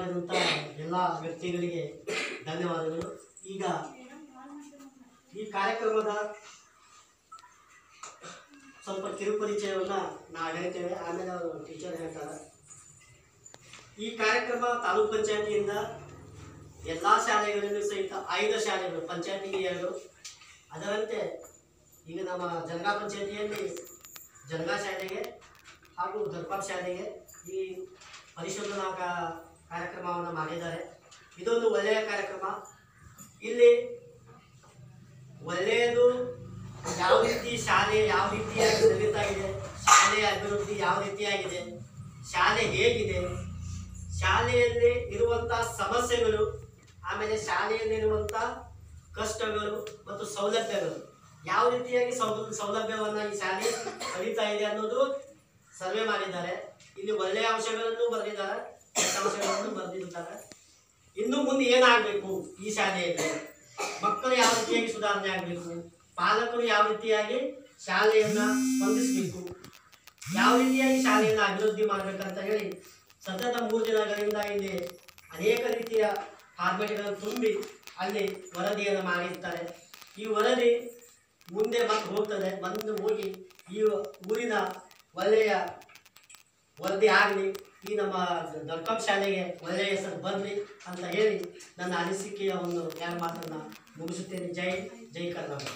ಮಾಡಿದಂಥ ಎಲ್ಲ ವ್ಯಕ್ತಿಗಳಿಗೆ ಧನ್ಯವಾದಗಳು. ಈಗ ಈ ಕಾರ್ಯಕ್ರಮದ ಸ್ವಲ್ಪ ಕಿರುಪರಿಚಯವನ್ನು ನಾವು ಹೇಳ್ತೇವೆ, ಆಮೇಲೆ ಅವರು ಟೀಚರ್ ಹೇಳ್ತಾರೆ. ಈ ಕಾರ್ಯಕ್ರಮ ತಾಲೂಕ್ ಪಂಚಾಯತಿಯಿಂದ ಎಲ್ಲ ಶಾಲೆಗಳಲ್ಲೂ ಸಹಿತ 5 ಶಾಲೆಗಳು, ಪಂಚಾಯತಿಗೆ 2, ಅದರಂತೆ ಈಗ ನಮ್ಮ ಜನಗಾ ಪಂಚಾಯತಿಯಲ್ಲಿ ಜನಗಾ ಶಾಲೆಗೆ ಹಾಗೂ ದರ್ಪಾರ್ ಶಾಲೆಗೆ ಈ ಪರಿಶೋಧನಾ ಕಾರ್ಯಕ್ರಮವನ್ನು ಮಾಡಿದ್ದಾರೆ. ಇದೊಂದು ಒಳ್ಳೆಯ ಕಾರ್ಯಕ್ರಮ. ಇಲ್ಲಿ ಒಳ್ಳೆಯದು ಯಾವ ರೀತಿ ಶಾಲೆ ಯಾವ ರೀತಿಯಾಗಿ ನಡೀತಾ ಇದೆ, ಶಾಲೆಯ ಅಭಿವೃದ್ಧಿ ಯಾವ ರೀತಿಯಾಗಿದೆ, ಶಾಲೆ ಹೇಗಿದೆ, ಶಾಲೆಯಲ್ಲಿ ಇರುವಂಥ ಸಮಸ್ಯೆಗಳು, ಆಮೇಲೆ ಶಾಲೆಯಲ್ಲಿರುವಂಥ ಕಷ್ಟಗಳು ಮತ್ತು ಸೌಲಭ್ಯಗಳು, ಯಾವ ರೀತಿಯಾಗಿ ಸೌಲಭ್ಯವನ್ನು ಈ ಶಾಲೆ ಪಡೀತಾ ಇದೆ ಅನ್ನೋದು ಸರ್ವೆ ಮಾಡಿದ್ದಾರೆ. ಇಲ್ಲಿ ಒಳ್ಳೆಯ ಅಂಶಗಳನ್ನು ಬರೆದಿದ್ದಾರೆ, ಕೆಟ್ಟ ಅಂಶಗಳನ್ನು ಬರೆದಿದ್ದಾರೆ. ಇನ್ನು ಮುಂದೆ ಏನಾಗಬೇಕು ಈ ಶಾಲೆಯಲ್ಲಿ, ಮಕ್ಕಳು ಯಾವ ರೀತಿಯಾಗಿ ಸುಧಾರಣೆ ಆಗಬೇಕು, ಪಾಲಕರು ಯಾವ ರೀತಿಯಾಗಿ ಶಾಲೆಯನ್ನು ಸ್ಪಂದಿಸಬೇಕು, ಯಾವ ರೀತಿಯಾಗಿ ಶಾಲೆಯನ್ನು ಅಭಿವೃದ್ಧಿ ಮಾಡಬೇಕಂತ ಹೇಳಿ ಸತತ 3 ದಿನಗಳಿಂದ ಇಲ್ಲಿ ಅನೇಕ ರೀತಿಯ ಫಾರ್ಮೆಟ್ಗಳನ್ನು ತುಂಬಿ ಅಲ್ಲಿ ವರದಿಯನ್ನು ಮಾಡಿರ್ತಾರೆ. ಈ ವರದಿ ಮುಂದೆ ಮತ್ತೆ ಹೋಗ್ತದೆ, ಹೋಗಿ ಈ ಊರಿನ ಒಳ್ಳೆಯ ವರದಿ ಆಗಲಿ, ಈ ನಮ್ಮ ದರ್ಕಂ ಶಾಲೆಗೆ ಒಳ್ಳೆಯ ಹೆಸರು ಬರಲಿ ಅಂತ ಹೇಳಿ ನನ್ನ ಅನಿಸಿಕೆಯ ಒಂದು 2 ಮಾತನ್ನು ಮುಗಿಸುತ್ತೇನೆ. ಜೈ ಕರ್ನಾಟಕ.